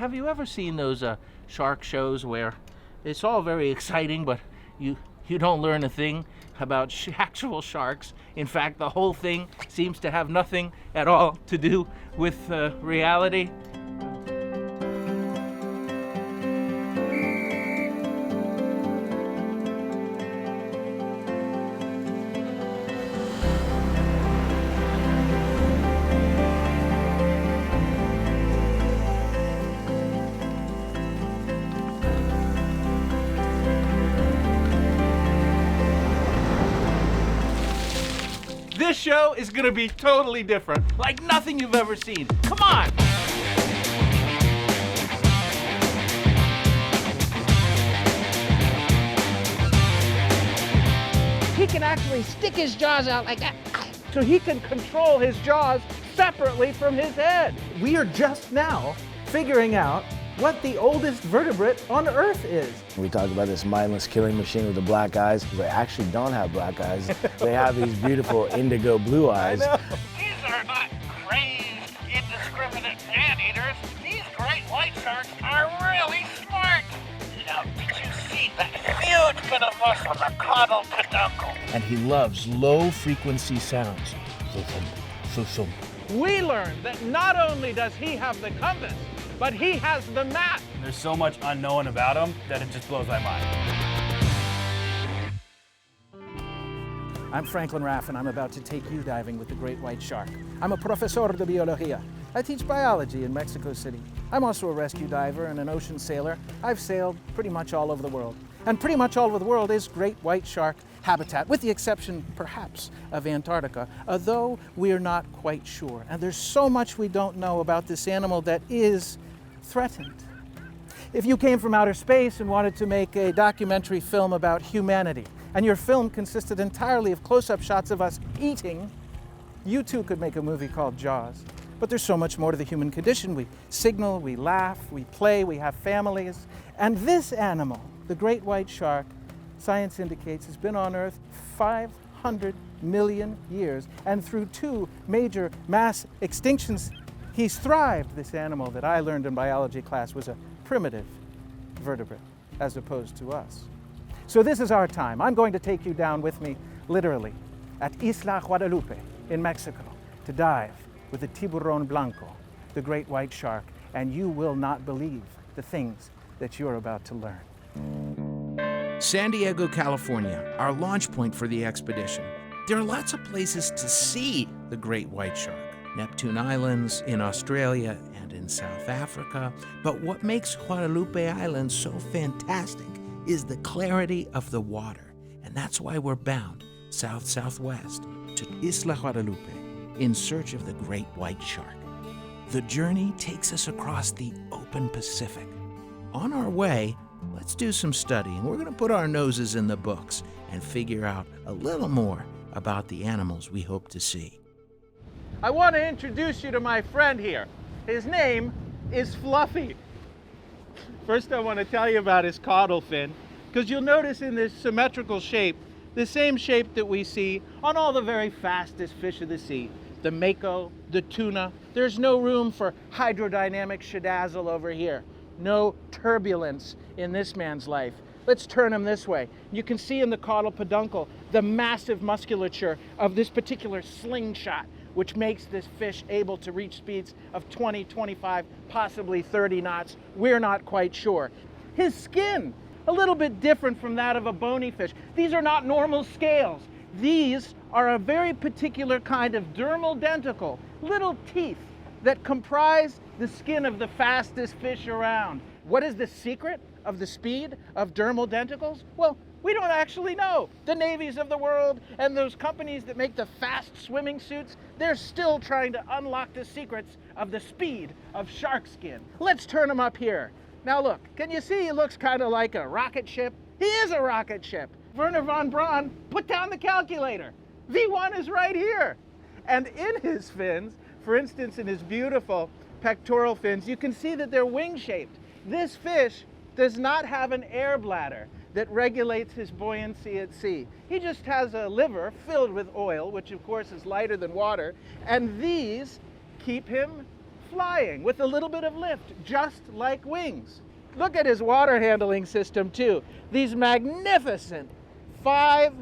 have you ever seen those shark shows where it's all very exciting, but you don't learn a thing about actual sharks? In fact, the whole thing seems to have nothing at all to do with reality. This show is gonna be totally different, like nothing you've ever seen. Come on! He can actually stick his jaws out like that, so he can control his jaws separately from his head. We are just now figuring out what the oldest vertebrate on Earth is. We talk about this mindless killing machine with the black eyes. They actually don't have black eyes. They have these beautiful indigo blue eyes. These are not crazed, indiscriminate man-eaters. These great white sharks are really smart. Now, did you see that huge bit of muscle, the caudal peduncle? And he loves low-frequency sounds. We learned that not only does he have the compass, but he has the map. There's so much unknown about him that it just blows my mind. I'm Franklin Ruf, and I'm about to take you diving with the great white shark. I'm a profesor de biología. I teach biology in Mexico City. I'm also a rescue diver and an ocean sailor. I've sailed pretty much all over the world. And pretty much all over the world is great white shark habitat, with the exception, perhaps, of Antarctica, although we are not quite sure. And there's so much we don't know about this animal that is threatened. If you came from outer space and wanted to make a documentary film about humanity, and your film consisted entirely of close-up shots of us eating, you too could make a movie called Jaws. But there's so much more to the human condition. We signal, we laugh, we play, we have families. And this animal, the great white shark, science indicates has been on Earth 500 million years, and through 2 major mass extinctions, he's thrived. This animal that I learned in biology class was a primitive vertebrate, as opposed to us. So this is our time. I'm going to take you down with me, literally, at Isla Guadalupe in Mexico, to dive with the tiburon blanco, the great white shark, and you will not believe the things that you're about to learn. San Diego, California, our launch point for the expedition. There are lots of places to see the great white shark. Neptune Islands in Australia and in South Africa. But what makes Guadalupe Island so fantastic is the clarity of the water. And that's why we're bound south-southwest to Isla Guadalupe in search of the great white shark. The journey takes us across the open Pacific. On our way, let's do some studying. We're going to put our noses in the books and figure out a little more about the animals we hope to see. I want to introduce you to my friend here. His name is Fluffy. First, I want to tell you about his caudal fin, because you'll notice in this symmetrical shape, the same shape that we see on all the very fastest fish of the sea. The mako, the tuna. There's no room for hydrodynamic shedazzle over here. No turbulence in this man's life. Let's turn him this way. You can see in the caudal peduncle the massive musculature of this particular slingshot, which makes this fish able to reach speeds of 20, 25, possibly 30 knots. We're not quite sure. His skin, a little bit different from that of a bony fish. These are not normal scales. These are a very particular kind of dermal denticle, little teeth that comprise the skin of the fastest fish around. What is the secret of the speed of dermal denticles? Well, we don't actually know. The navies of the world and those companies that make the fast swimming suits, they're still trying to unlock the secrets of the speed of shark skin. Let's turn him up here. Now look, can you see he looks kind of like a rocket ship? He is a rocket ship. Wernher von Braun, put down the calculator. V1 is right here. And in his fins, for instance, in his beautiful pectoral fins, you can see that they're wing-shaped. This fish does not have an air bladder that regulates his buoyancy at sea. He just has a liver filled with oil, which of course is lighter than water, and these keep him flying with a little bit of lift, just like wings. Look at his water handling system too. These magnificent 5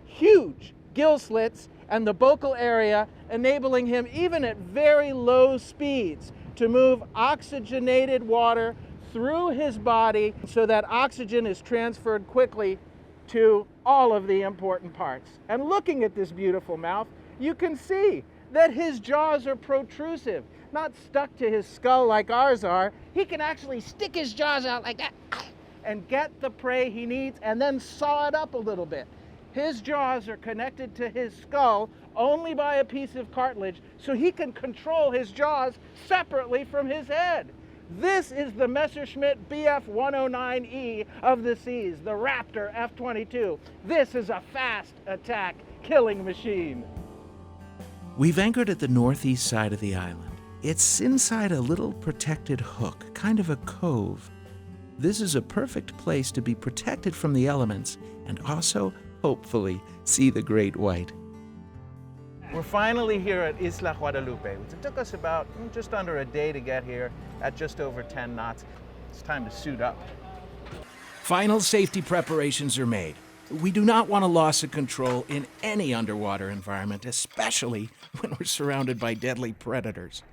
huge gill slits and the buccal area, enabling him even at very low speeds to move oxygenated water through his body so that oxygen is transferred quickly to all of the important parts. And looking at this beautiful mouth, you can see that his jaws are protrusive, not stuck to his skull like ours are. He can actually stick his jaws out like that and get the prey he needs and then saw it up a little bit. His jaws are connected to his skull only by a piece of cartilage, so he can control his jaws separately from his head. This is the Messerschmitt Bf-109E of the seas, the Raptor F-22. This is a fast attack killing machine. We've anchored at the northeast side of the island. It's inside a little protected hook, kind of a cove. This is a perfect place to be protected from the elements and also, hopefully, see the great white. We're finally here at Isla Guadalupe. It took us about just under a day to get here at just over 10 knots. It's time to suit up. Final safety preparations are made. We do not want a loss of control in any underwater environment, especially when we're surrounded by deadly predators.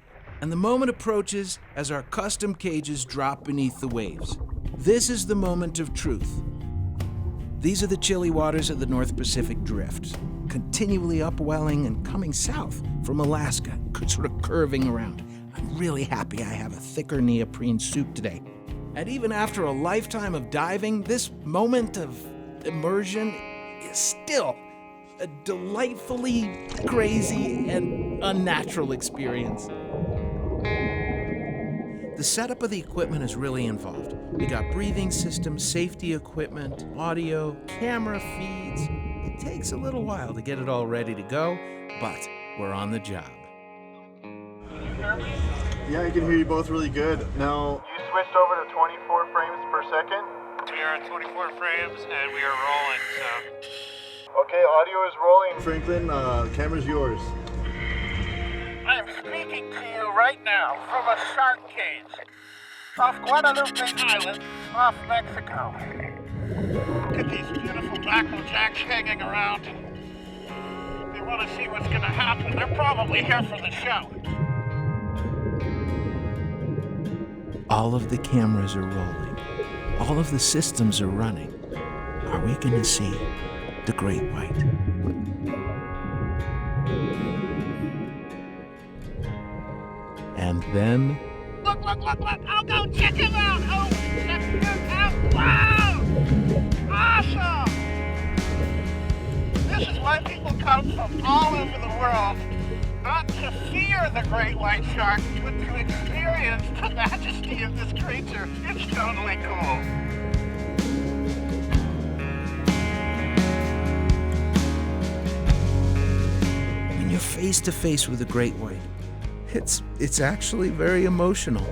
And the moment approaches as our custom cages drop beneath the waves. This is the moment of truth. These are the chilly waters of the North Pacific Drift, continually upwelling and coming south from Alaska, sort of curving around. I'm really happy I have a thicker neoprene suit today. And even after a lifetime of diving, this moment of immersion is still a delightfully crazy and unnatural experience. The setup of the equipment is really involved. We got breathing systems, safety equipment, audio, camera feeds. It takes a little while to get it all ready to go, but we're on the job. Yeah, I can hear you both really good. Now, You switched over to 24 frames per second? We are at 24 frames and we are rolling, so. Okay, audio is rolling. Franklin, camera's yours. I am speaking to you right now from a shark cage off Guadalupe Island, off Mexico. Look at these beautiful mackerel jacks hanging around. They want to see what's going to happen. They're probably here for the show. All of the cameras are rolling. All of the systems are running. Are we going to see the great white? And then... Look, look, look, look. Oh, go check him out. Oh, check him out. Wow. Awesome. This is why people come from all over the world, not to fear the great white shark, but to experience the majesty of this creature. It's totally cool. when you're face to face with a great white, it's actually very emotional.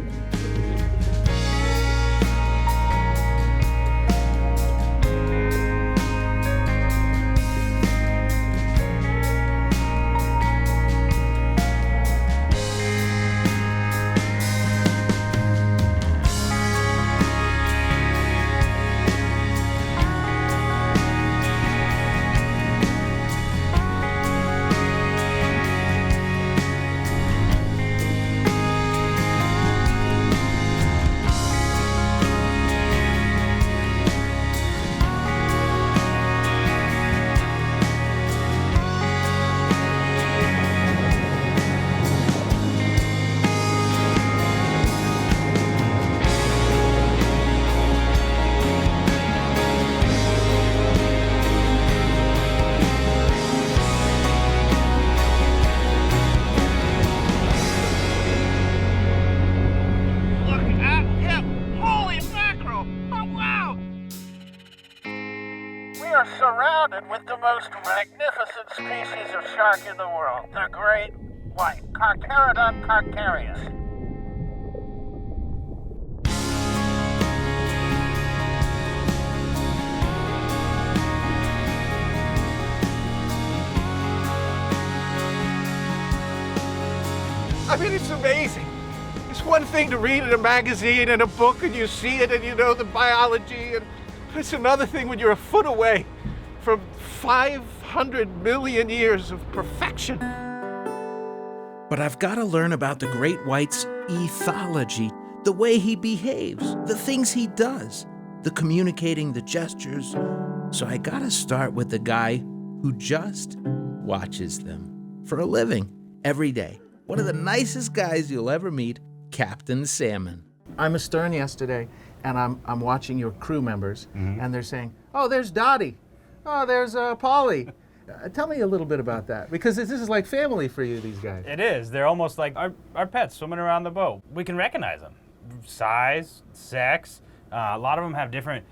Surrounded with the most magnificent species of shark in the world, the great white, Carcharodon carcharius. I mean, it's amazing. It's one thing to read in a magazine and a book and you see it and you know the biology, and it's another thing when you're a foot away from 500 million years of perfection. But I've got to learn about the great white's ethology, the way he behaves, the things he does, the communicating, the gestures. So I got to start with the guy who just watches them for a living every day. One of the nicest guys you'll ever meet, Captain Salmon. I'm astern yesterday, and I'm watching your crew members, and they're saying, "Oh, there's Dottie. Oh, there's Polly." Tell me a little bit about that, because this is like family for you, these guys. It is. They're almost like our pets swimming around the boat. We can recognize them. Size, sex. A lot of them have different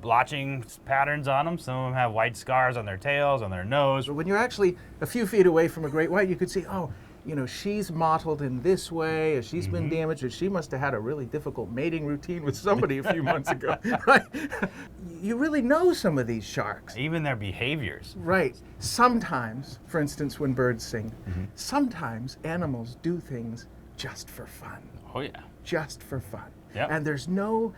blotching patterns on them. Some of them have white scars on their tails, on their nose. But when you're actually a few feet away from a great white, you could see, oh, you know, she's mottled in this way, or she's been damaged, or she must have had a really difficult mating routine with somebody a few months ago, right? You really know some of these sharks. Even their behaviors. Right. Sometimes, for instance, when birds sing, sometimes animals do things just for fun. Oh, yeah. Just for fun. Yep. And there's no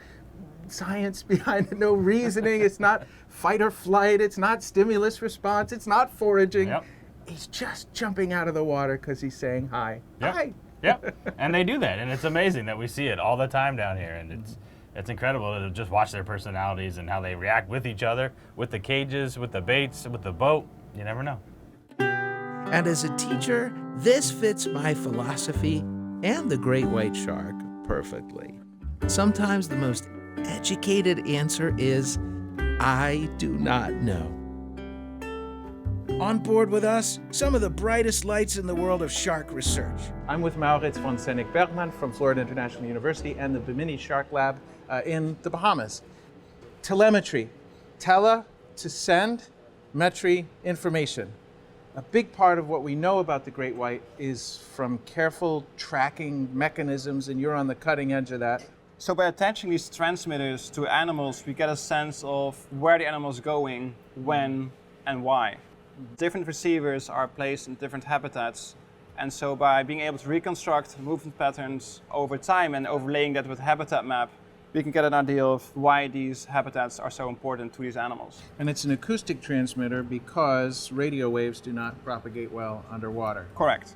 science behind it, no reasoning. It's not fight or flight. It's not stimulus response. It's not foraging. Yep. He's just jumping out of the water because he's saying hi. Yep. Hi. Yep. And they do that, and it's amazing that we see it all the time down here, and it's incredible to just watch their personalities and how they react with each other, with the cages, with the baits, with the boat. You never know. And as a teacher, this fits my philosophy and the great white shark perfectly. Sometimes the most educated answer is, I do not know. On board with us, some of the brightest lights in the world of shark research. I'm with Maurits von Senneck-Bergman from Florida International University and the Bimini Shark Lab in the Bahamas. Telemetry. Tele, to send, metry, information. A big part of what we know about the great white is from careful tracking mechanisms, and you're on the cutting edge of that. So by attaching these transmitters to animals, we get a sense of where the animal is going, when, and why. Different receivers are placed in different habitats, and so by being able to reconstruct movement patterns over time and overlaying that with a habitat map, we can get an idea of why these habitats are so important to these animals. And it's an acoustic transmitter because radio waves do not propagate well underwater. Correct.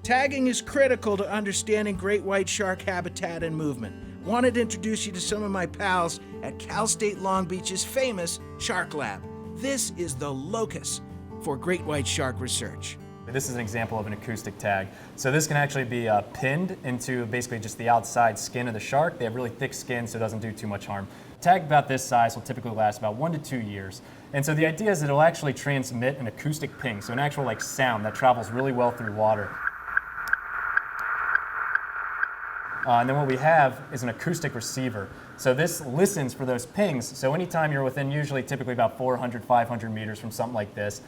Tagging is critical to understanding great white shark habitat and movement. Wanted to introduce you to some of my pals at Cal State Long Beach's famous Shark Lab. This is the locus for great white shark research. This is an example of an acoustic tag. So this can actually be pinned into basically just the outside skin of the shark. They have really thick skin, so it doesn't do too much harm. A tag about this size will typically last about 1 to 2 years. And so the idea is that it'll actually transmit an acoustic ping, so an actual like sound that travels really well through water. And then what we have is an acoustic receiver. So this listens for those pings. So anytime you're within usually typically about 400, 500 meters from something like this,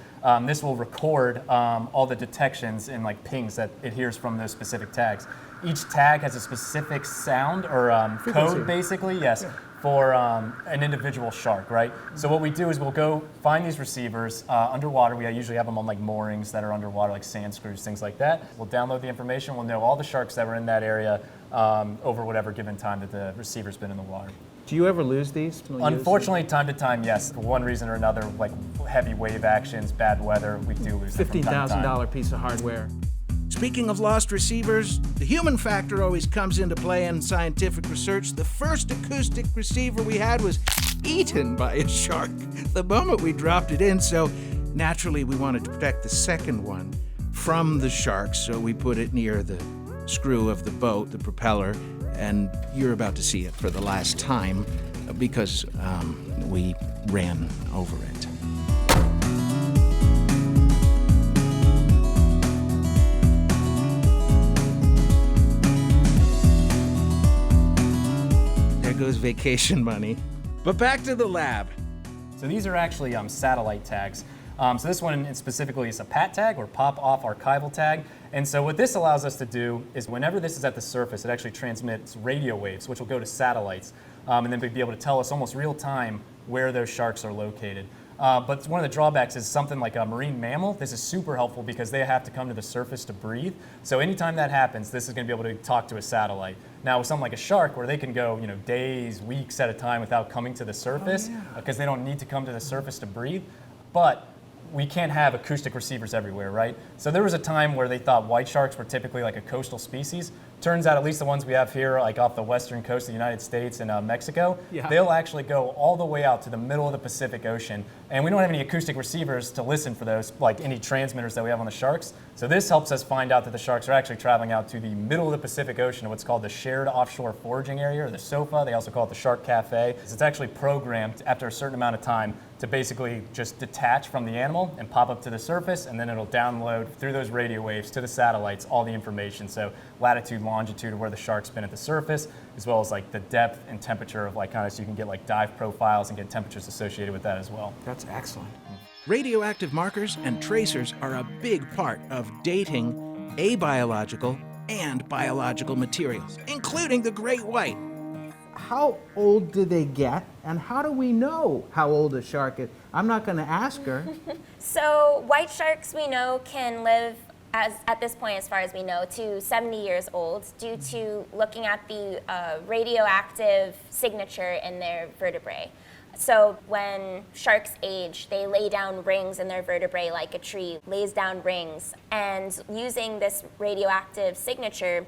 this will record all the detections and like pings that it hears from those specific tags. Each tag has a specific sound or code basically, yes, for an individual shark, right? So what we do is we'll go find these receivers underwater. We usually have them on like moorings that are underwater, like sand screws, things like that. We'll download the information. We'll know all the sharks that were in that area over whatever given time that the receiver's been in the water. Do you ever lose these? Unfortunately, time to time, yes. For one reason or another, like heavy wave actions, bad weather, we do lose them from time to time. $15,000 piece of hardware. Speaking of lost receivers, the human factor always comes into play in scientific research. The first acoustic receiver we had was eaten by a shark the moment we dropped it in, so naturally we wanted to protect the second one from the shark, so we put it near the screw of the boat, the propeller, and you're about to see it for the last time because we ran over it. There goes vacation money. But back to the lab. So these are actually satellite tags. So this one specifically is a PAT tag, or pop-off archival tag. And so what this allows us to do is whenever this is at the surface, it actually transmits radio waves, which will go to satellites, and then be able to tell us almost real time where those sharks are located. But one of the drawbacks is something like a marine mammal. This is super helpful because they have to come to the surface to breathe. So anytime that happens, this is going to be able to talk to a satellite. Now with something like a shark, where they can go, days, weeks at a time without coming to the surface, because they don't need to come to the surface to breathe. But we can't have acoustic receivers everywhere, right? So there was a time where they thought white sharks were typically like a coastal species. Turns out at least the ones we have here, like off the western coast of the United States and Mexico, they'll actually go all the way out to the middle of the Pacific Ocean. And we don't have any acoustic receivers to listen for those, like any transmitters that we have on the sharks. So this helps us find out that the sharks are actually traveling out to the middle of the Pacific Ocean, what's called the Shared Offshore Foraging Area, or the SOFA. They also call it the Shark Cafe. It's actually programmed after a certain amount of time to basically just detach from the animal and pop up to the surface, and then it'll download through those radio waves to the satellites all the information. So latitude, longitude of where the shark's been at the surface, as well as like the depth and temperature of so you can get like dive profiles and get temperatures associated with that as well. That's excellent. Radioactive markers and tracers are a big part of dating abiological and biological materials, including the great white. How old do they get, and how do we know how old a shark is? I'm not going to ask her. So white sharks, we know, can live, at this point, as far as we know, to 70 years old due to looking at the radioactive signature in their vertebrae. So when sharks age, they lay down rings in their vertebrae like a tree lays down rings. And using this radioactive signature,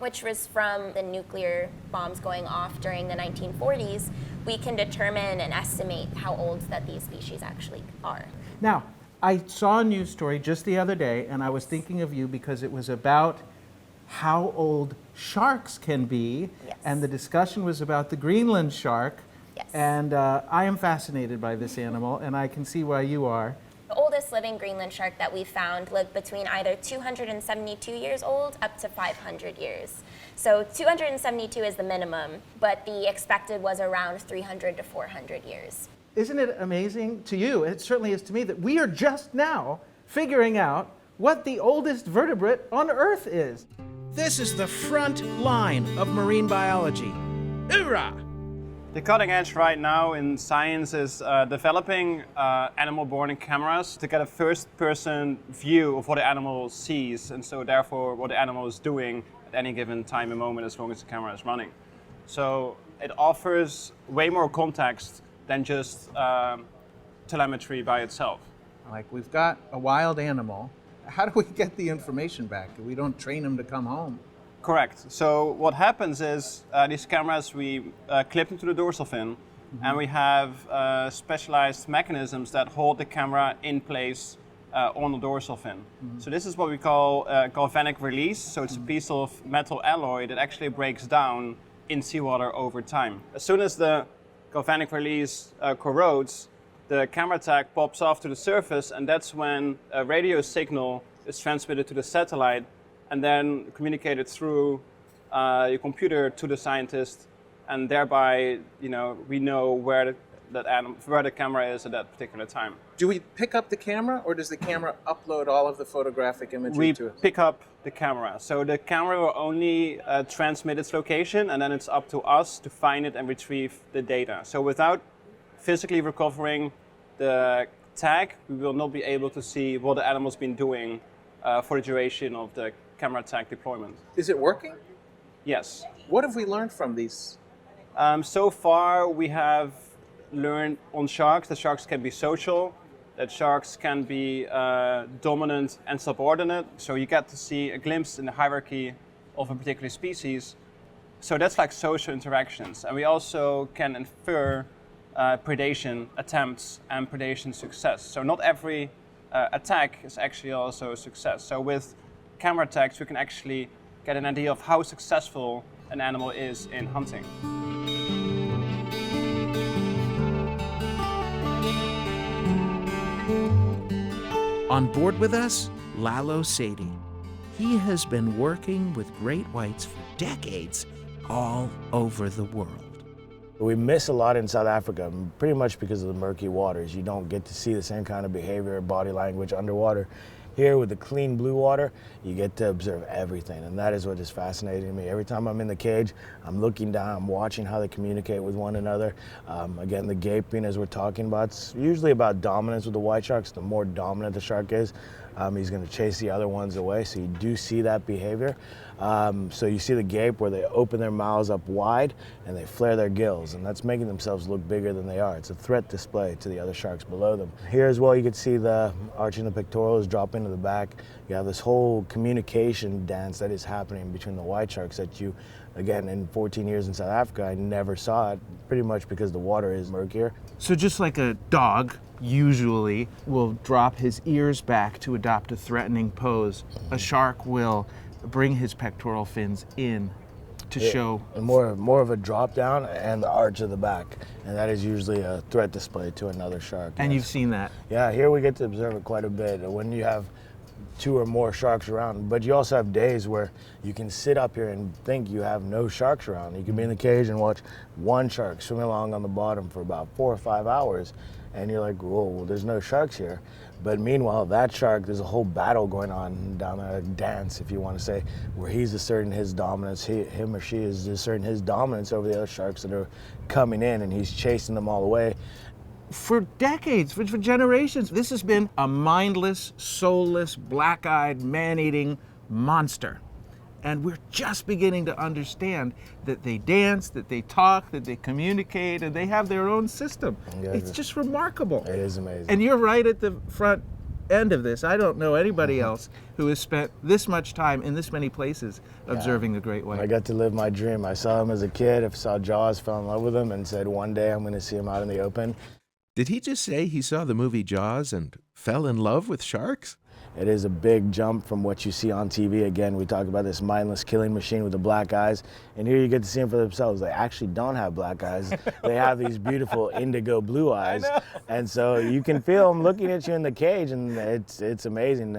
which was from the nuclear bombs going off during the 1940s, we can determine and estimate how old that these species actually are. Now, I saw a news story just the other day, and I was thinking of you because it was about how old sharks can be, and the discussion was about the Greenland shark. And I am fascinated by this animal, and I can see why you are. The oldest living Greenland shark that we found lived between either 272 years old up to 500 years. So 272 is the minimum, but the expected was around 300 to 400 years. Isn't it amazing to you, it certainly is to me, that we are just now figuring out what the oldest vertebrate on Earth is? This is the front line of marine biology. Hoorah! The cutting edge right now in science is developing animal-borne cameras to get a first-person view of what the animal sees, and so therefore what the animal is doing at any given time and moment as long as the camera is running. So it offers way more context than just telemetry by itself. Like, we've got a wild animal. How do we get the information back? We don't train them to come home. Correct. So what happens is these cameras, we clip into the dorsal fin, and we have specialized mechanisms that hold the camera in place on the dorsal fin. So this is what we call galvanic release. So it's a piece of metal alloy that actually breaks down in seawater over time. As soon as the galvanic release corrodes, the camera tag pops off to the surface, and that's when a radio signal is transmitted to the satellite and then communicated through your computer to the scientist, and thereby, we know where the camera is at that particular time. Do we pick up the camera, or does the camera upload all of the photographic imagery to us? We pick up the camera. So the camera will only transmit its location, and then it's up to us to find it and retrieve the data. So without physically recovering the tag, we will not be able to see what the animal's been doing for the duration of the camera tag deployment. Is it working? Yes. What have we learned from these? So far, we have learned on sharks that sharks can be social, that sharks can be dominant and subordinate. So you get to see a glimpse in the hierarchy of a particular species. So that's like social interactions. And we also can infer predation attempts and predation success. So not every attack is actually also a success. So with camera tags, we can actually get an idea of how successful an animal is in hunting. On board with us, Lalo Sadie. He has been working with great whites for decades all over the world. We miss a lot in South Africa, pretty much because of the murky waters. You don't get to see the same kind of behavior, body language underwater. Here with the clean blue water, you get to observe everything, and that is what is fascinating to me. Every time I'm in the cage, I'm looking down, I'm watching how they communicate with one another. Again, the gaping, as we're talking about, it's usually about dominance with the white sharks. The more dominant the shark is, he's going to chase the other ones away, so you do see that behavior. So you see the gape where they open their mouths up wide and they flare their gills, and that's making themselves look bigger than they are. It's a threat display to the other sharks below them. Here as well, you can see the arching the pectorals drop into the back. You have this whole communication dance that is happening between the white sharks that you, again, in 14 years in South Africa, I never saw it, pretty much because the water is murkier. So just like a dog usually will drop his ears back to adopt a threatening pose, a shark will bring his pectoral fins in to show more of a drop down and the arch of the back, and that is usually a threat display to another shark. And you've seen that? Yeah, here we get to observe it quite a bit when you have 2 or more sharks around, but you also have days where you can sit up here and think you have no sharks around. You can be in the cage and watch one shark swim along on the bottom for about 4 or 5 hours, and you're like, whoa, well, there's no sharks here. But meanwhile, that shark, there's a whole battle going on down there, a dance, if you want to say, where he's asserting his dominance, him or she is asserting his dominance over the other sharks that are coming in, and he's chasing them all away. For decades, for generations, this has been a mindless, soulless, black-eyed, man-eating monster. And we're just beginning to understand that they dance, that they talk, that they communicate, and they have their own system. Yeah, it's just remarkable. It is amazing. And you're right at the front end of this. I don't know anybody else who has spent this much time in this many places observing the great white. I got to live my dream. I saw him as a kid, I saw Jaws, fell in love with him, and said one day I'm going to see him out in the open. Did he just say he saw the movie Jaws and fell in love with sharks? It is a big jump from what you see on TV. Again, we talk about this mindless killing machine with the black eyes, and here you get to see them for themselves. They actually don't have black eyes. They have these beautiful indigo blue eyes, and so you can feel them looking at you in the cage, and it's amazing.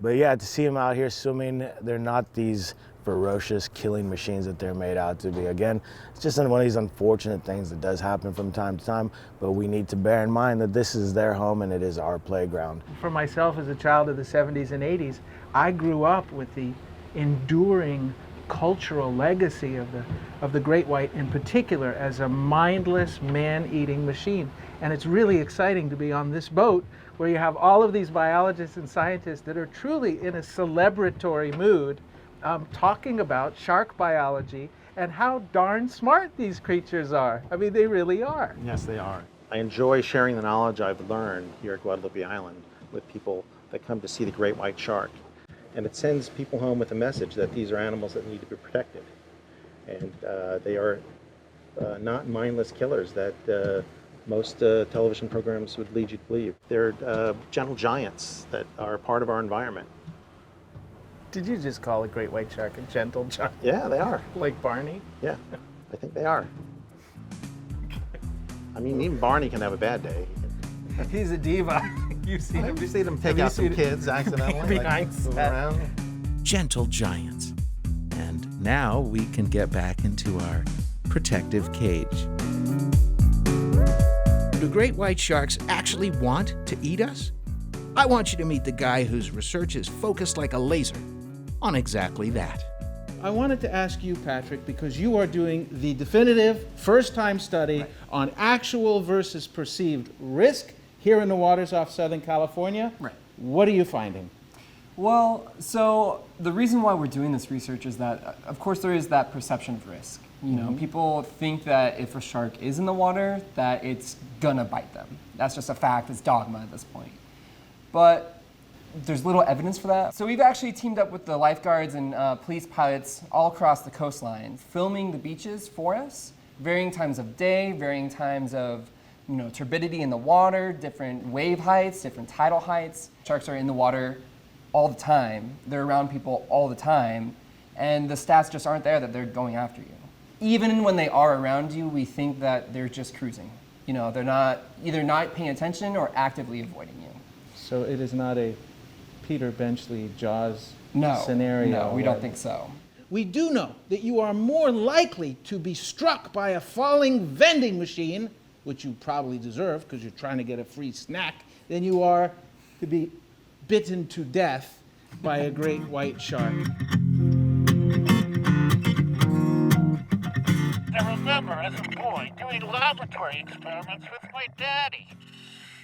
But yeah, to see them out here swimming, they're not these ferocious killing machines that they're made out to be. Again, it's just one of these unfortunate things that does happen from time to time, but we need to bear in mind that this is their home and it is our playground. For myself as a child of the 70s and 80s, I grew up with the enduring cultural legacy of the great white in particular as a mindless man-eating machine. And it's really exciting to be on this boat where you have all of these biologists and scientists that are truly in a celebratory mood talking about shark biology and how darn smart these creatures are. I mean, they really are. Yes, they are. I enjoy sharing the knowledge I've learned here at Guadalupe Island with people that come to see the great white shark. And it sends people home with a message that these are animals that need to be protected. And they are not mindless killers that most television programs would lead you to believe. They're gentle giants that are part of our environment. Did you just call a great white shark a gentle giant? Yeah, they are. Like Barney? Yeah, I think they are. I mean, even Barney can have a bad day. He's a diva. You've seen him. You've seen him take out some kids accidentally. Behind around. Gentle giants. And now we can get back into our protective cage. Do great white sharks actually want to eat us? I want you to meet the guy whose research is focused like a laser on exactly that. I wanted to ask you, Patrick, because you are doing the definitive first-time study on actual versus perceived risk here in the waters off Southern California. Right. What are you finding? Well, so the reason why we're doing this research is that, of course, there is that perception of risk. You know, people think that if a shark is in the water, that it's gonna bite them. That's just a fact, it's dogma at this point. But there's little evidence for that. So we've actually teamed up with the lifeguards and police pilots all across the coastline, filming the beaches for us, varying times of day, varying times of turbidity in the water, different wave heights, different tidal heights. Sharks are in the water all the time. They're around people all the time. And the stats just aren't there that they're going after you. Even when they are around you, we think that they're just cruising. They're not either not paying attention or actively avoiding you. So it is not a Peter Benchley Jaws No, scenario. no, we don't think so. We do know that you are more likely to be struck by a falling vending machine, which you probably deserve because you're trying to get a free snack, than you are to be bitten to death by a great white shark. I remember as a boy doing laboratory experiments with my daddy.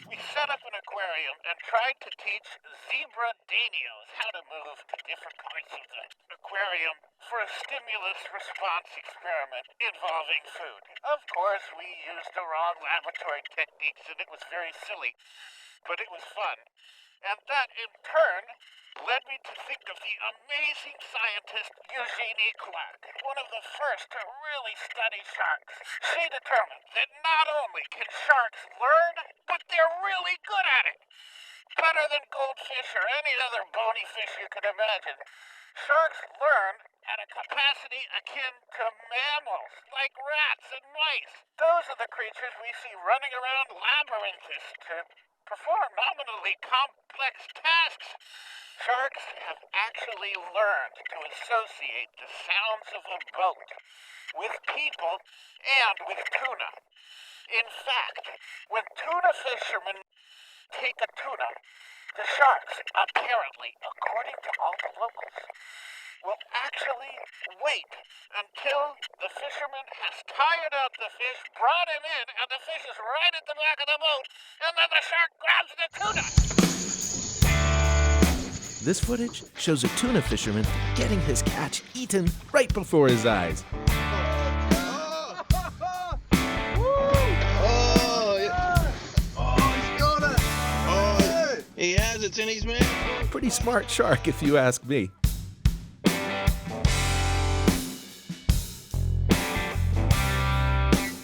We set up an aquarium and tried to teach zebra danios how to move to different parts of the aquarium for a stimulus response experiment involving food. Of course, we used the wrong laboratory techniques and it was very silly, but it was fun. And that, in turn, led me to think of the amazing scientist Eugenie Clark, one of the first to really study sharks. She determined that not only can sharks learn, but they're really good at it. Better than goldfish or any other bony fish you could imagine. Sharks learn at a capacity akin to mammals, like rats and mice. Those are the creatures we see running around labyrinths to perform nominally complex tasks. Sharks have actually learned to associate the sounds of a boat with people and with tuna. In fact, when tuna fishermen take a tuna, the sharks, apparently, according to all the locals, will actually wait until the fisherman has tired out the fish, brought him in, and the fish is right at the back of the boat, and then the shark grabs the tuna. This footage shows a tuna fisherman getting his catch eaten right before his eyes. He has it in his mouth. Pretty smart shark, if you ask me.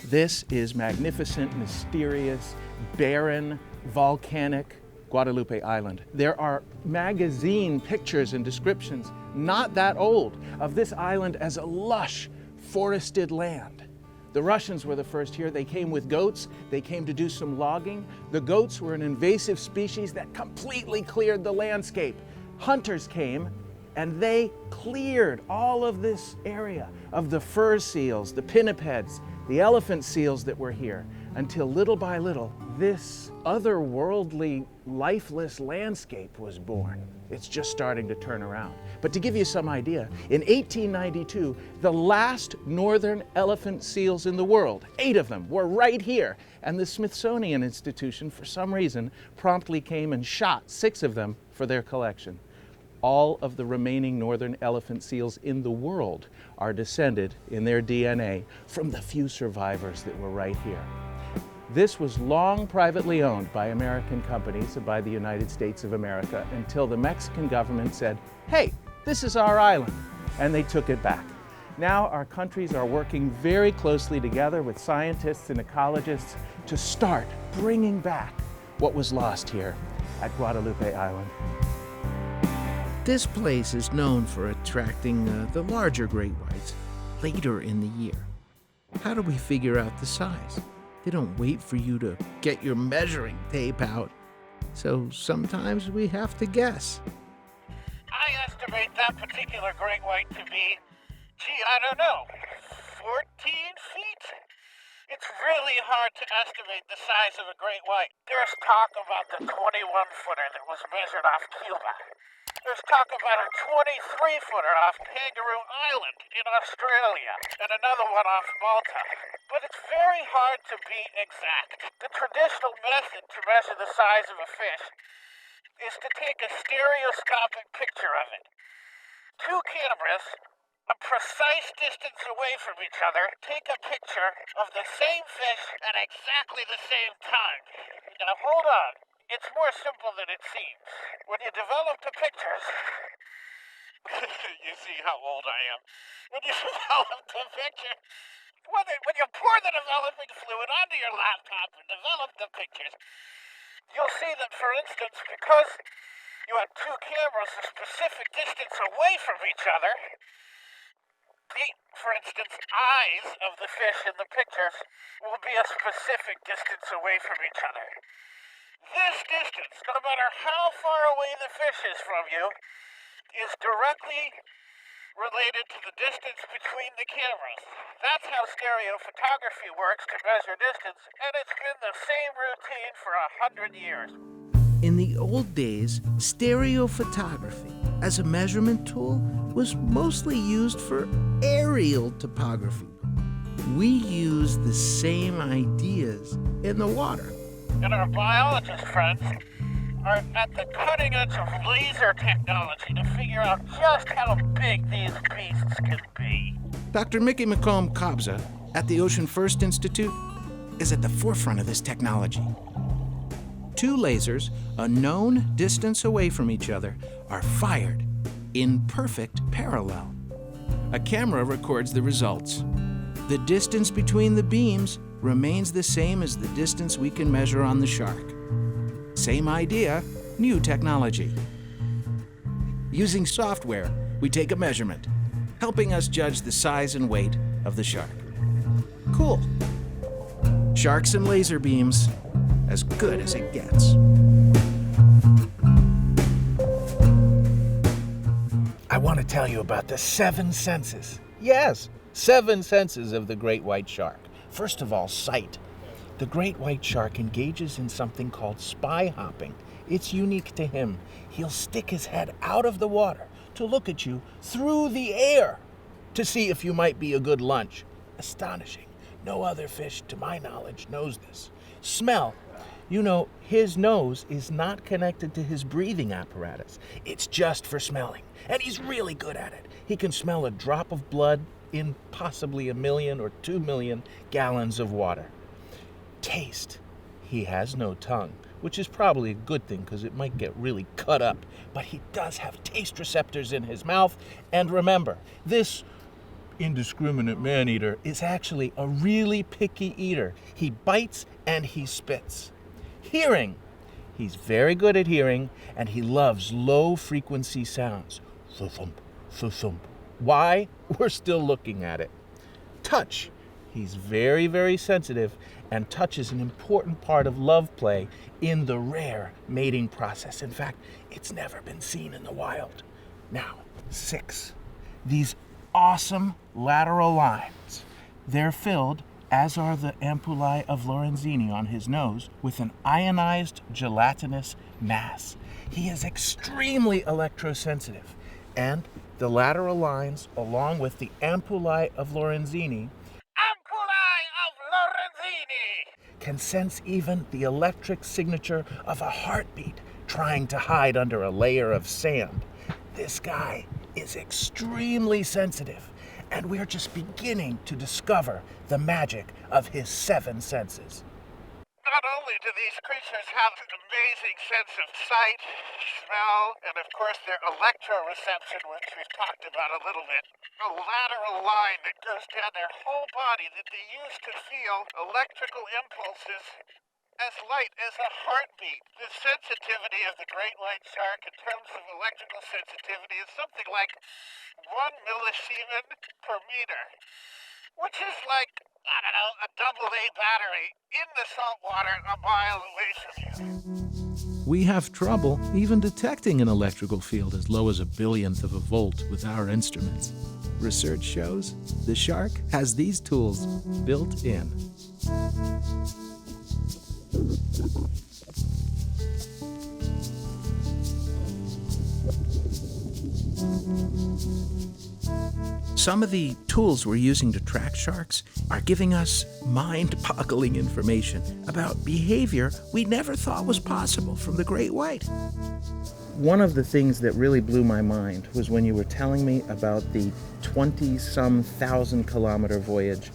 This is magnificent, mysterious, barren, volcanic Guadalupe Island. There are magazine pictures and descriptions, not that old, of this island as a lush, forested land. The Russians were the first here. They came with goats. They came to do some logging. The goats were an invasive species that completely cleared the landscape. Hunters came and they cleared all of this area of the fur seals, the pinnipeds, the elephant seals that were here, until little by little, this otherworldly, lifeless landscape was born. It's just starting to turn around. But to give you some idea, in 1892, the last northern elephant seals in the world, 8 of them, were right here. And the Smithsonian Institution, for some reason, promptly came and shot 6 of them for their collection. All of the remaining northern elephant seals in the world are descended in their DNA from the few survivors that were right here. This was long privately owned by American companies and by the United States of America until the Mexican government said, hey, this is our island, and they took it back. Now our countries are working very closely together with scientists and ecologists to start bringing back what was lost here at Guadalupe Island. This place is known for attracting the larger great whites later in the year. How do we figure out the size? They don't wait for you to get your measuring tape out, so sometimes we have to guess. I estimate that particular great white to be, I don't know, 14 feet? It's really hard to estimate the size of a great white. There's talk about the 21-footer that was measured off Cuba. There's talk about a 23-footer off Kangaroo Island in Australia, and another one off Malta. But it's very hard to be exact. The traditional method to measure the size of a fish is to take a stereoscopic picture of it. 2 cameras, a precise distance away from each other, take a picture of the same fish at exactly the same time. Now hold on. It's more simple than it seems. When you develop the pictures, you see how old I am. When you develop the picture, when you pour the developing fluid onto your laptop and develop the pictures, you'll see that, for instance, because you have 2 cameras a specific distance away from each other, for instance, eyes of the fish in the pictures will be a specific distance away from each other. This distance, no matter how far away the fish is from you, is directly related to the distance between the cameras. That's how stereophotography works to measure distance, and it's been the same routine for 100 years. In the the old days, stereophotography as a measurement tool was mostly used for aerial topography. We use the same ideas in the water. And our biologist friends are at the cutting edge of laser technology to figure out just how big these beasts can be. Dr. Mickey McComb Kobza at the Ocean First Institute is at the forefront of this technology. Two lasers, a known distance away from each other, are fired in perfect parallel. A camera records the results. The distance between the beams remains the same as the distance we can measure on the shark. Same idea, new technology. Using software, we take a measurement, helping us judge the size and weight of the shark. Cool. Sharks and laser beams, as good as it gets. I want to tell you about the 7 senses. Yes, 7 senses of the great white shark. First of all, sight. The great white shark engages in something called spy hopping. It's unique to him. He'll stick his head out of the water to look at you through the air to see if you might be a good lunch. Astonishing. No other fish, to my knowledge, knows this. Smell. You know, his nose is not connected to his breathing apparatus. It's just for smelling. And he's really good at it. He can smell a drop of blood in possibly 1 million or 2 million gallons of water. Taste. He has no tongue, which is probably a good thing because it might get really cut up. But he does have taste receptors in his mouth. And remember, this indiscriminate man-eater is actually a really picky eater. He bites and he spits. Hearing. He's very good at hearing, and he loves low-frequency sounds. Thump, thump. Why? We're still looking at it. Touch. He's very, very sensitive, and touch is an important part of love play in the rare mating process. In fact, it's never been seen in the wild. Now, 6. These awesome lateral lines. They're filled, as are the ampullae of Lorenzini on his nose, with an ionized gelatinous mass. He is extremely electrosensitive, and the lateral lines, along with the ampullae of Lorenzini, can sense even the electric signature of a heartbeat trying to hide under a layer of sand. This guy is extremely sensitive, and we're just beginning to discover the magic of his 7 senses. Not only do these creatures have an amazing sense of sight, smell, and of course their electroreception, which we've talked about a little bit, a lateral line that goes down their whole body that they use to feel electrical impulses as light as a heartbeat. The sensitivity of the great white shark in terms of electrical sensitivity is something like 1 millisiemen per meter, which is like, I don't know, a AA battery in the salt water a mile away from you. We have trouble even detecting an electrical field as low as 1/1000th of a volt with our instruments. Research shows the shark has these tools built in. Some of the tools we're using to track sharks are giving us mind-boggling information about behavior we never thought was possible from the great white. One of the things that really blew my mind was when you were telling me about the 20-some thousand kilometer voyage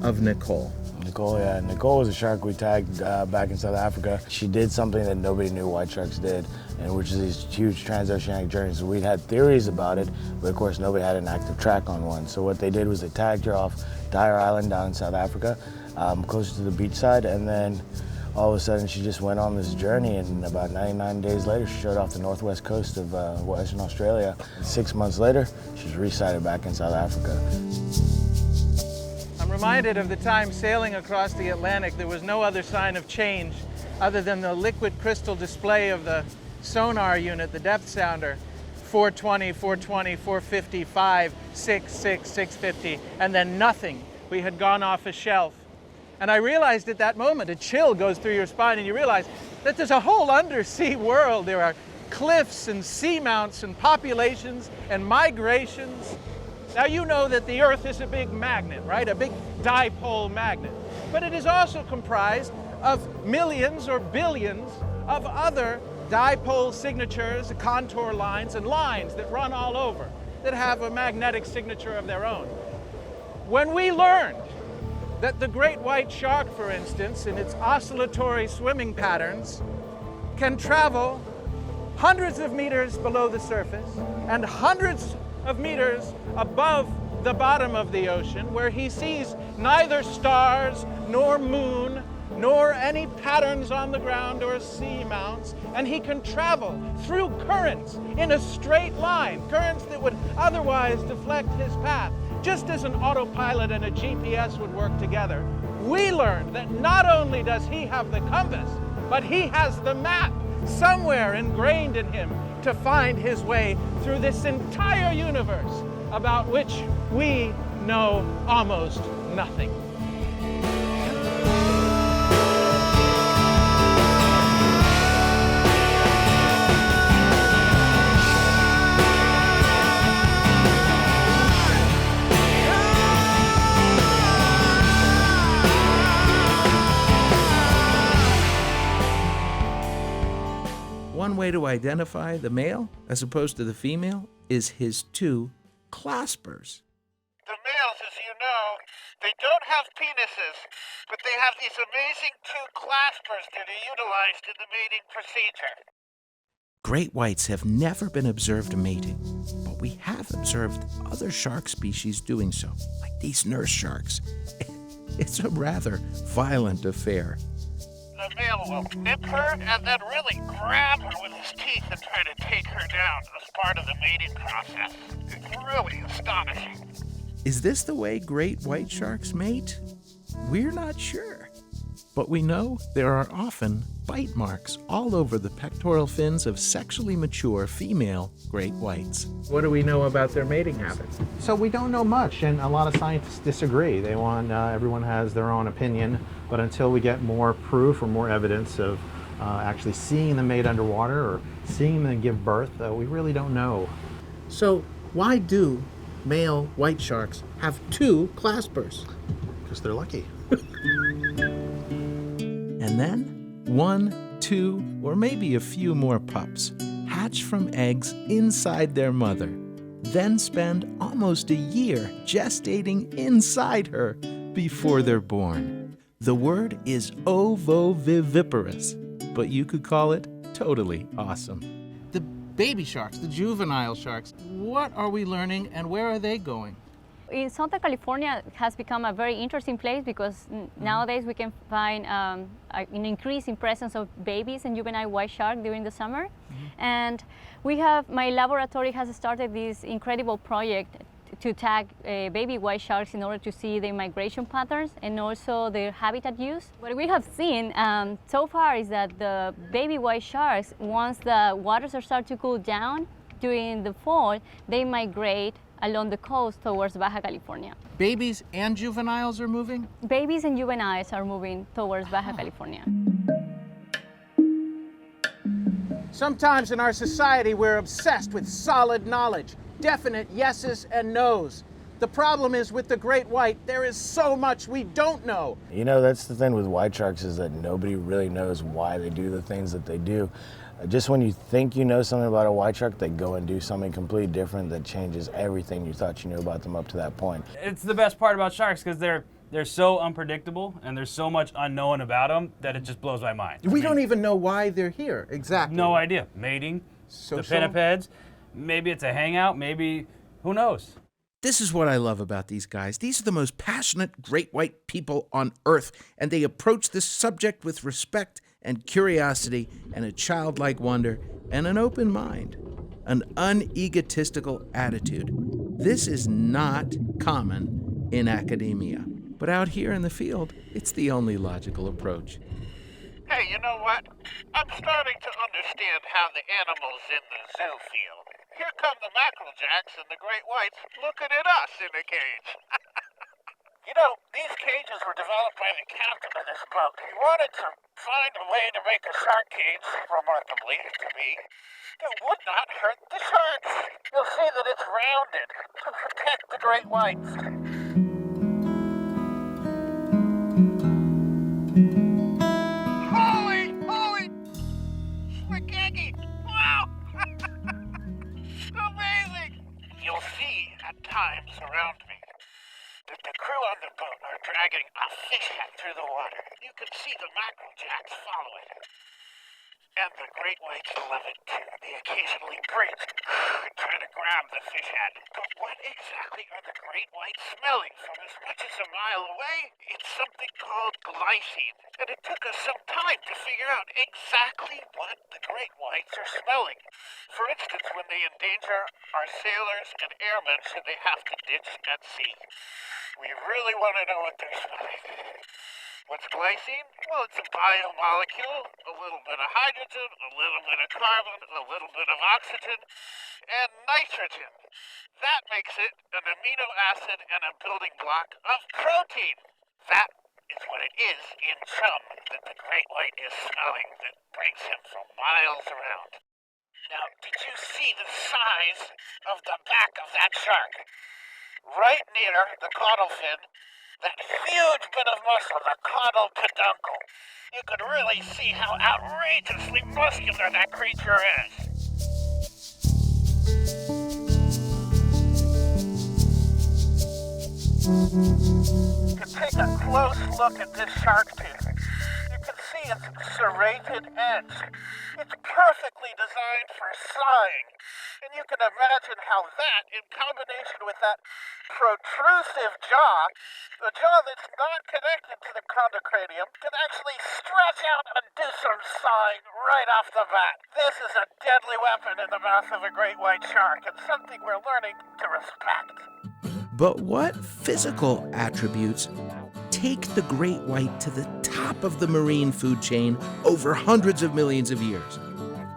of Nicole. Nicole was a shark we tagged back in South Africa. She did something that nobody knew white sharks did, and which is these huge transoceanic journeys. We'd had theories about it, but of course nobody had an active track on one. So what they did was they tagged her off Dyer Island down in South Africa, closer to the beach side, and then all of a sudden she just went on this journey, and about 99 days later she showed off the northwest coast of Western Australia. 6 months later, she was resighted back in South Africa. I'm reminded of the time sailing across the Atlantic. There was no other sign of change other than the liquid crystal display of the sonar unit, the depth sounder, 420, 420, 450, 5, 6, 6, 650, and then nothing. We had gone off a shelf. And I realized at that moment, a chill goes through your spine and you realize that there's a whole undersea world. There are cliffs and seamounts and populations and migrations. Now you know that the Earth is a big magnet, right? A big dipole magnet. But it is also comprised of millions or billions of other dipole signatures, contour lines, and lines that run all over, that have a magnetic signature of their own. When we learned that the great white shark, for instance, in its oscillatory swimming patterns, can travel hundreds of meters below the surface and hundreds of meters above the bottom of the ocean, where he sees neither stars nor moon nor any patterns on the ground or seamounts, and he can travel through currents in a straight line, currents that would otherwise deflect his path, just as an autopilot and a GPS would work together. We learned that not only does he have the compass, but he has the map somewhere ingrained in him to find his way through this entire universe about which we know almost nothing. One way to identify the male, as opposed to the female, is his two claspers. The males, as you know, they don't have penises, but they have these amazing two claspers that are utilized in the mating procedure. Great whites have never been observed mating, but we have observed other shark species doing so, like these nurse sharks. It's a rather violent affair. The male will nip her and then really grab her with his teeth and try to take her down as part of the mating process. It's really astonishing. Is this the way great white sharks mate? We're not sure. But we know there are often bite marks all over the pectoral fins of sexually mature female great whites. What do we know about their mating habits? So we don't know much, and a lot of scientists disagree. They want, everyone has their own opinion, but until we get more proof or more evidence of actually seeing them mate underwater or seeing them give birth, we really don't know. So why do male white sharks have two claspers? Because they're lucky. And then 1, 2, or maybe a few more pups hatch from eggs inside their mother, then spend almost a year gestating inside her before they're born. The word is ovoviviparous, but you could call it totally awesome. The baby sharks, the juvenile sharks, what are we learning and where are they going? In Southern California has become a very interesting place because nowadays we can find an increasing presence of babies and juvenile white shark during the summer. And my laboratory has started this incredible project to tag baby white sharks in order to see their migration patterns and also their habitat use. What we have seen so far is that the baby white sharks, once the waters start to cool down during the fall, they migrate along the coast towards Baja California. Babies and juveniles are moving? Babies and juveniles are moving towards Baja California. Sometimes in our society we're obsessed with solid knowledge, definite yeses and nos. The problem is with the great white, there is so much we don't know. You know, that's the thing with white sharks, is that nobody really knows why they do the things that they do. Just when you think you know something about a white shark, they go and do something completely different that changes everything you thought you knew about them up to that point. It's the best part about sharks because they're so unpredictable and there's so much unknown about them that it just blows my mind. We don't even know why they're here, exactly. No idea. Mating, the pinnipeds, maybe it's a hangout, maybe, who knows? This is what I love about these guys. These are the most passionate great white people on Earth, and they approach this subject with respect and curiosity and a childlike wonder and an open mind, an unegotistical attitude. This is not common in academia, but out here in the field, it's the only logical approach. Hey, you know what? I'm starting to understand how the animals in the zoo feel. Here come the mackerel jacks and the great whites looking at us in a cage. You know, these cages were developed by the captain of this boat. He wanted to find a way to make a shark cage, remarkably to me, that would not hurt the sharks. You'll see that it's rounded to protect the great whites. Holy spaghetti! Wow! Amazing! You'll see at times around me that the crew on the boat are dragging a fish net through the water. You can see the mackerel jacks follow it. And the great whites love it too. They occasionally bridge and try to grab the fish hat. But what exactly are the great whites smelling from as much as a mile away? It's something called glycine. And it took us some time to figure out exactly what the great whites are smelling. For instance, when they endanger our sailors and airmen should they have to ditch at sea. We really want to know what they're smelling. What's glycine? Well, it's a biomolecule, a little bit of hydrogen, a little bit of carbon, a little bit of oxygen, and nitrogen. That makes it an amino acid and a building block of protein. That is what it is in chum that the great white is smelling that brings him from miles around. Now, did you see the size of the back of that shark? Right near the caudal fin, that huge bit of muscle, the caudal peduncle. You could really see how outrageously muscular that creature is. You can take a close look at this shark tooth. You can see its serrated edge. It's perfectly designed for sighing. And you can imagine how that, in combination with that protrusive jaw, the jaw that's not connected to the chondrocranium, can actually stretch out and do some sighing right off the bat. This is a deadly weapon in the mouth of a great white shark, and something we're learning to respect. But what physical attributes take the great white to the top of the marine food chain over hundreds of millions of years?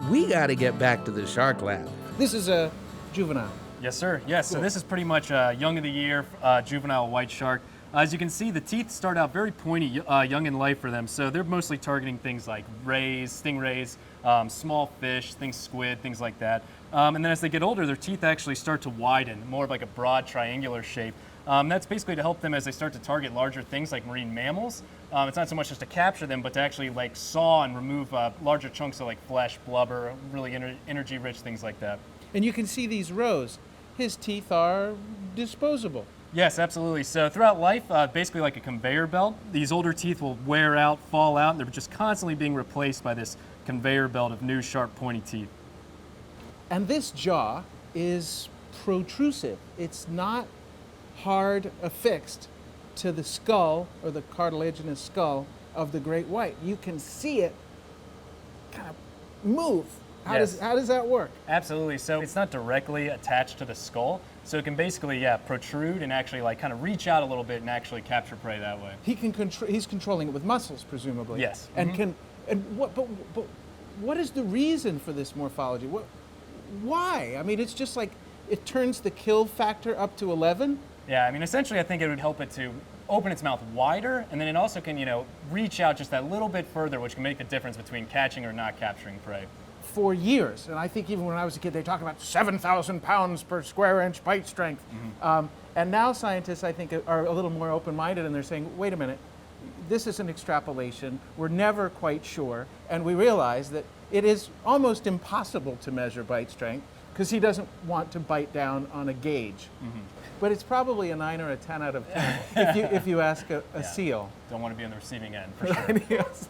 We gotta get back to the shark lab. This is a juvenile. Yes, sir. Yes, so this is pretty much a young of the year juvenile white shark. As you can see, the teeth start out very pointy young in life for them, so they're mostly targeting things like rays, stingrays, small fish, squid, things like that. And then as they get older, their teeth actually start to widen, more of like a broad triangular shape. That's basically to help them as they start to target larger things like marine mammals. It's not so much just to capture them, but to actually like saw and remove larger chunks of like flesh, blubber, really energy-rich things like that. And you can see these rows. His teeth are disposable. Yes, absolutely. So throughout life, basically like a conveyor belt, these older teeth will wear out, fall out, and they're just constantly being replaced by this conveyor belt of new sharp pointy teeth. And this jaw is protrusive. It's not hard affixed to the skull or the cartilaginous skull of the great white. You can see it kind of move. How does that work? Absolutely. So it's not directly attached to the skull, so it can basically protrude and actually like kind of reach out a little bit and actually capture prey that way. He's controlling it with muscles, presumably. Yes. And but what is the reason for this morphology? Why? I mean, it's just like it turns the kill factor up to 11. Yeah, I mean, essentially, I think it would help it to open its mouth wider, and then it also can, reach out just that little bit further, which can make the difference between catching or not capturing prey. For years, and I think even when I was a kid, they talked about 7,000 pounds per square inch bite strength. And now scientists, I think, are a little more open-minded, and they're saying, wait a minute, this is an extrapolation. We're never quite sure, and we realize that it is almost impossible to measure bite strength because he doesn't want to bite down on a gauge. But it's probably a 9 or a 10 out of 10 if you ask a seal. Don't want to be on the receiving end, for sure. Yes.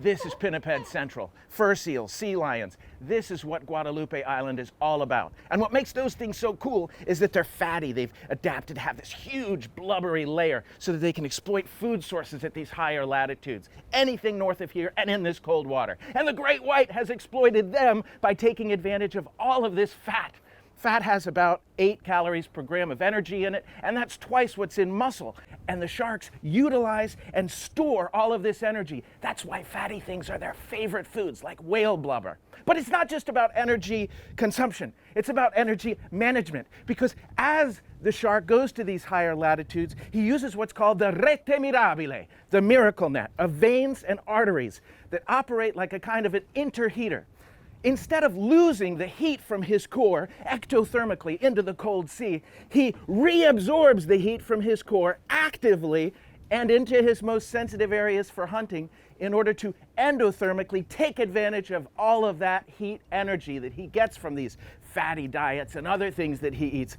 This is Pinniped Central, fur seals, sea lions. This is what Guadalupe Island is all about. And what makes those things so cool is that they're fatty. They've adapted to have this huge blubbery layer so that they can exploit food sources at these higher latitudes. Anything north of here and in this cold water. And the great white has exploited them by taking advantage of all of this fat. Fat has about 8 calories per gram of energy in it, and that's twice what's in muscle. And the sharks utilize and store all of this energy. That's why fatty things are their favorite foods, like whale blubber. But it's not just about energy consumption. It's about energy management, because as the shark goes to these higher latitudes, he uses what's called the rete mirabile, the miracle net of veins and arteries that operate like a kind of an interheater. Instead of losing the heat from his core ectothermically into the cold sea, he reabsorbs the heat from his core actively and into his most sensitive areas for hunting in order to endothermically take advantage of all of that heat energy that he gets from these fatty diets and other things that he eats.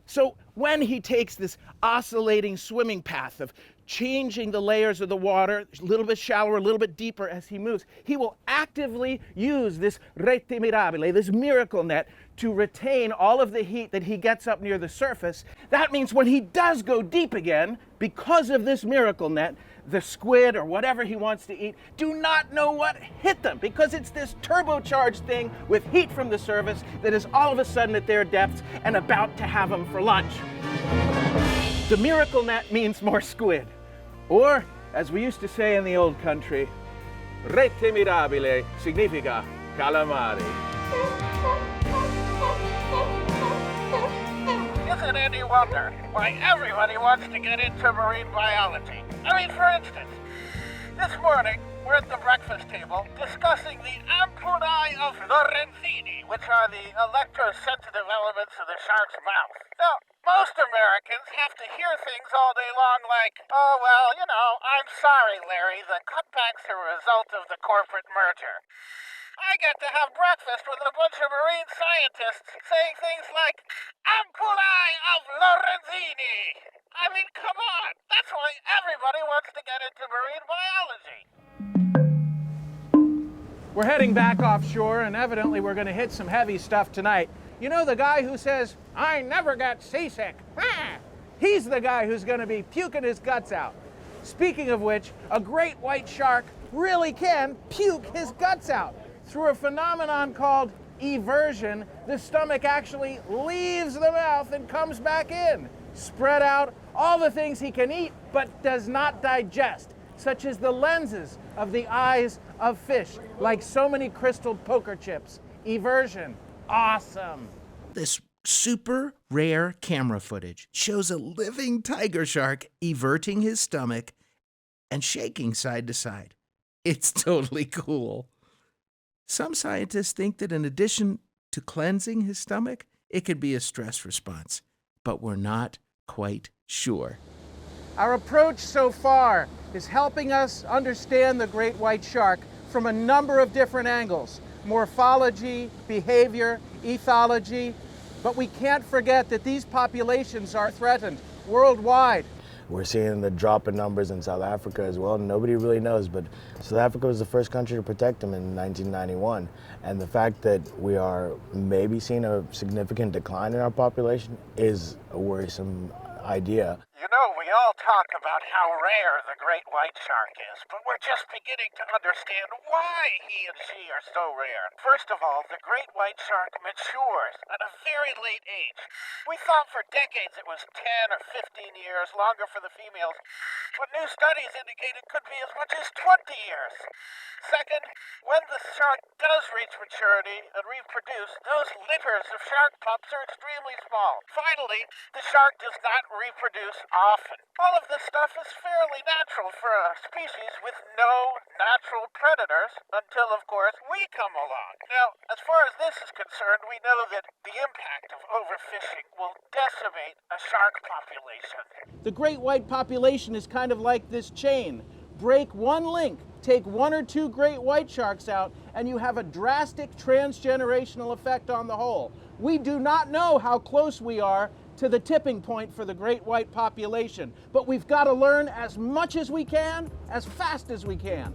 So when he takes this oscillating swimming path of changing the layers of the water, a little bit shallower, a little bit deeper as he moves, he will actively use this rete mirabile, this miracle net, to retain all of the heat that he gets up near the surface. That means when he does go deep again, because of this miracle net, the squid or whatever he wants to eat do not know what hit them, because it's this turbocharged thing with heat from the surface that is all of a sudden at their depths and about to have them for lunch. The miracle net means more squid. Or, as we used to say in the old country, rete mirabile significa calamari. Is it any wonder why everybody wants to get into marine biology? I mean, for instance, this morning we're at the breakfast table discussing the ampullae of Lorenzini, which are the electrosensitive elements of the shark's mouth. Now, most Americans have to hear things all day long like, oh, well, you know, I'm sorry, Larry, the cutback's a result of the corporate merger. I get to have breakfast with a bunch of marine scientists saying things like, ampullae of Lorenzini. I mean, come on. That's why everybody wants to get into marine biology. We're heading back offshore, and evidently we're going to hit some heavy stuff tonight. You know the guy who says, I never get seasick? He's the guy who's going to be puking his guts out. Speaking of which, a great white shark really can puke his guts out. Through a phenomenon called eversion, the stomach actually leaves the mouth and comes back in. Spread out all the things he can eat but does not digest, such as the lenses of the eyes of fish, like so many crystal poker chips. Eversion. Awesome. This super rare camera footage shows a living tiger shark everting his stomach and shaking side to side. It's totally cool. Some scientists think that in addition to cleansing his stomach, it could be a stress response, but we're not quite sure. Our approach so far is helping us understand the great white shark from a number of different angles: morphology, behavior, ethology. But we can't forget that these populations are threatened worldwide. We're seeing the drop in numbers in South Africa as well. Nobody really knows, but South Africa was the first country to protect them in 1991. And the fact that we are maybe seeing a significant decline in our population is a worrisome idea. You know, we all talk about how rare the great white shark is, but we're just beginning to understand why he and she are so rare. First of all, the great white shark matures at a very late age. We thought for decades it was 10 or 15 years, longer for the females, but new studies indicate it could be as much as 20 years. Second, when the shark does reach maturity and reproduce, those litters of shark pups are extremely small. Finally, the shark does not reproduce often. All of this stuff is fairly natural for a species with no natural predators until, of course, we come along. Now, as far as this is concerned, we know that the impact of overfishing will decimate a shark population. The great white population is kind of like this chain. Break one link, take 1 or 2 great white sharks out, and you have a drastic transgenerational effect on the whole. We do not know how close we are to the tipping point for the great white population, but we've got to learn as much as we can, as fast as we can.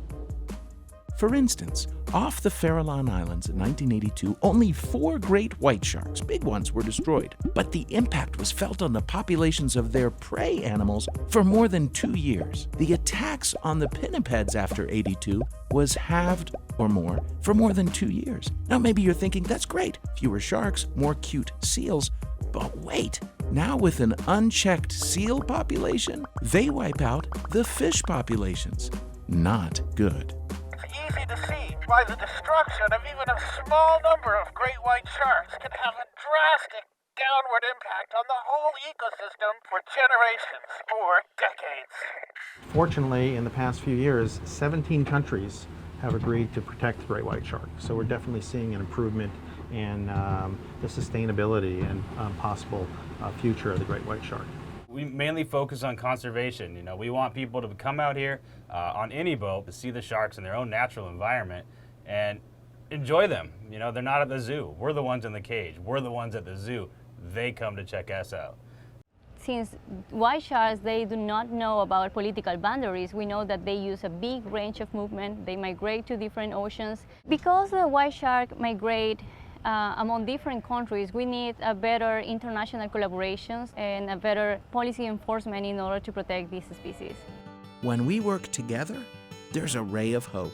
For instance, off the Farallon Islands in 1982, only 4 great white sharks, big ones, were destroyed. But the impact was felt on the populations of their prey animals for more than 2 years. The attacks on the pinnipeds after 82 was halved or more than 2 years. Now maybe you're thinking, that's great, fewer sharks, more cute seals. But wait, now with an unchecked seal population, they wipe out the fish populations. Not good. It's easy to see why the destruction of even a small number of great white sharks can have a drastic downward impact on the whole ecosystem for generations or decades. Fortunately, in the past few years, 17 countries have agreed to protect the great white shark. So we're definitely seeing an improvement in the sustainability and possible future of the great white shark. We mainly focus on conservation. You know, we want people to come out here on any boat to see the sharks in their own natural environment and enjoy them. You know, they're not at the zoo. We're the ones in the cage. We're the ones at the zoo. They come to check us out. Since white sharks, they do not know about political boundaries, we know that they use a big range of movement. They migrate to different oceans. Because the white shark migrate among different countries, we need a better international collaborations and a better policy enforcement in order to protect these species. When we work together, there's a ray of hope.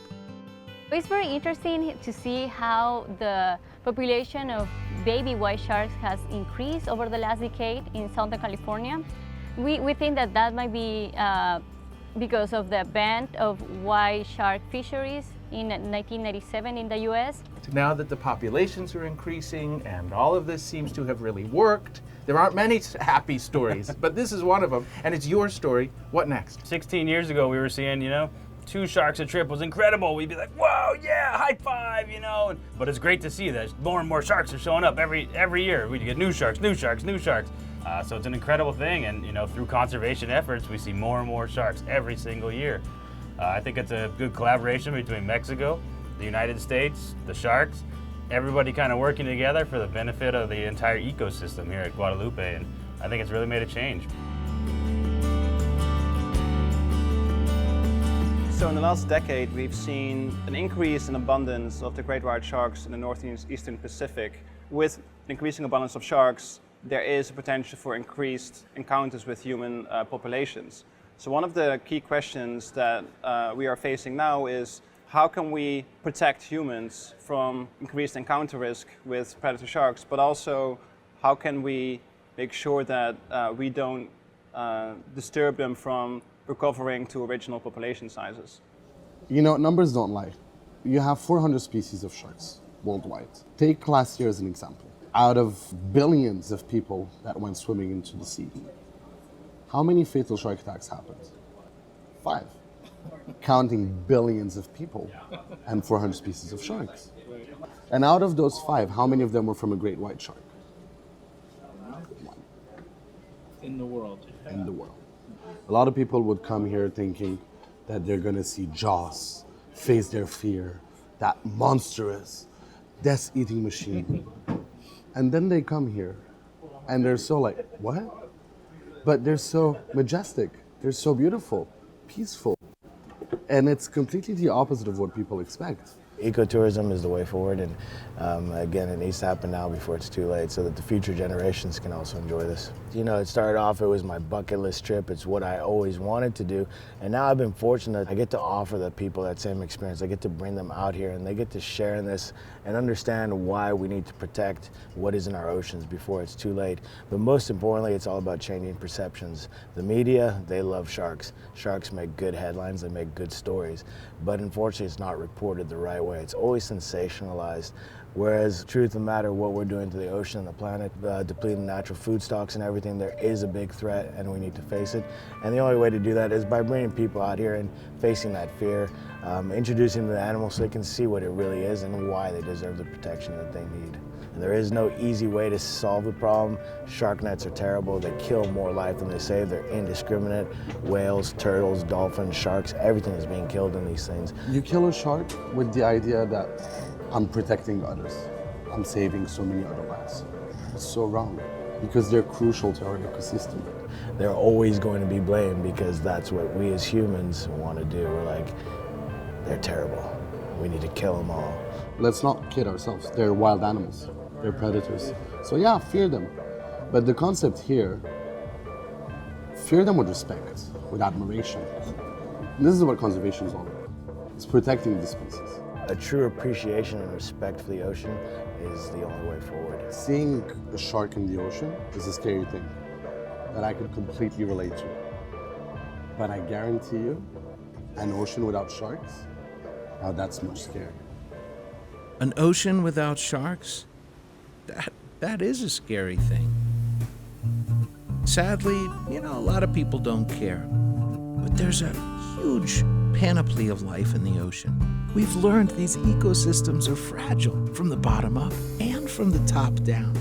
It's very interesting to see how the population of baby white sharks has increased over the last decade in Southern California. We think that that might be because of the ban of white shark fisheries in 1997 in the US. Now that the populations are increasing and all of this seems to have really worked, there aren't many happy stories, but this is one of them, and it's your story. What next? 16 years ago, we were seeing, 2 sharks a trip was incredible. We'd be like, whoa, yeah, high five, But it's great to see that more and more sharks are showing up every year. We get new sharks, new sharks, new sharks. So it's an incredible thing, and through conservation efforts, we see more and more sharks every single year. I think it's a good collaboration between Mexico, the United States, the sharks, everybody kind of working together for the benefit of the entire ecosystem here at Guadalupe, and I think it's really made a change. So in the last decade, we've seen an increase in abundance of the great white sharks in the northeastern Pacific. With increasing abundance of sharks, there is a potential for increased encounters with human populations. So one of the key questions that we are facing now is, how can we protect humans from increased encounter risk with predator sharks, but also how can we make sure that we don't disturb them from recovering to original population sizes? Numbers don't lie. You have 400 species of sharks worldwide. Take last year as an example. Out of billions of people that went swimming into the sea, how many fatal shark attacks happened? 5. Counting billions of people and 400 species of sharks. And out of those 5, how many of them were from a great white shark? 1. In the world. In the world. A lot of people would come here thinking that they're going to see Jaws, face their fear, that monstrous, death-eating machine. And then they come here and they're so like, what? But they're so majestic, they're so beautiful, peaceful. And it's completely the opposite of what people expect. Ecotourism is the way forward, and again, it needs to happen now before it's too late so that the future generations can also enjoy this. It started off, it was my bucket list trip, it's what I always wanted to do, and now I've been fortunate. I get to offer the people that same experience. I get to bring them out here and they get to share in this and understand why we need to protect what is in our oceans before it's too late. But most importantly, it's all about changing perceptions. The media, they love sharks. Sharks make good headlines, they make good stories, but unfortunately it's not reported the right way. It's always sensationalized. Whereas truth of the matter, what we're doing to the ocean and the planet, depleting natural food stocks and everything, there is a big threat and we need to face it. And the only way to do that is by bringing people out here and facing that fear, introducing them to the animals so they can see what it really is and why they deserve the protection that they need. And there is no easy way to solve the problem. Shark nets are terrible. They kill more life than they save. They're indiscriminate. Whales, turtles, dolphins, sharks, everything is being killed in these things. You kill a shark with the idea that I'm protecting others. I'm saving so many other lives. It's so wrong, because they're crucial to our ecosystem. They're always going to be blamed because that's what we as humans want to do. We're like, they're terrible. we need to kill them all. Let's not kid ourselves. They're wild animals. They're predators. So yeah, fear them. But the concept here, fear them with respect, with admiration. And this is what conservation is all about. It's protecting the species. A true appreciation and respect for the ocean is the only way forward. Seeing a shark in the ocean is a scary thing that I could completely relate to. But I guarantee you, an ocean without sharks, now that's much scarier. An ocean without sharks? That is a scary thing. Sadly, a lot of people don't care. But there's a huge panoply of life in the ocean. We've learned these ecosystems are fragile from the bottom up and from the top down.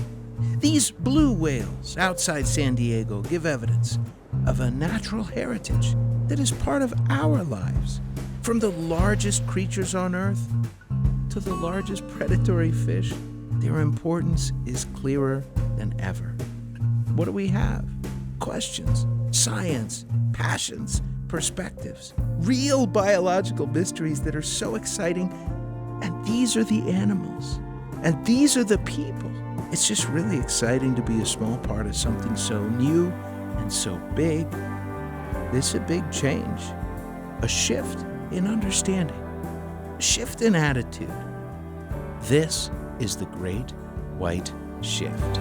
These blue whales outside San Diego give evidence of a natural heritage that is part of our lives. From the largest creatures on Earth to the largest predatory fish, their importance is clearer than ever. What do we have? Questions, science, passions, perspectives, real biological mysteries that are so exciting. And these are the animals. And these are the people. It's just really exciting to be a small part of something so new and so big. This is a big change, a shift in understanding, a shift in attitude. This is the Great White Shift.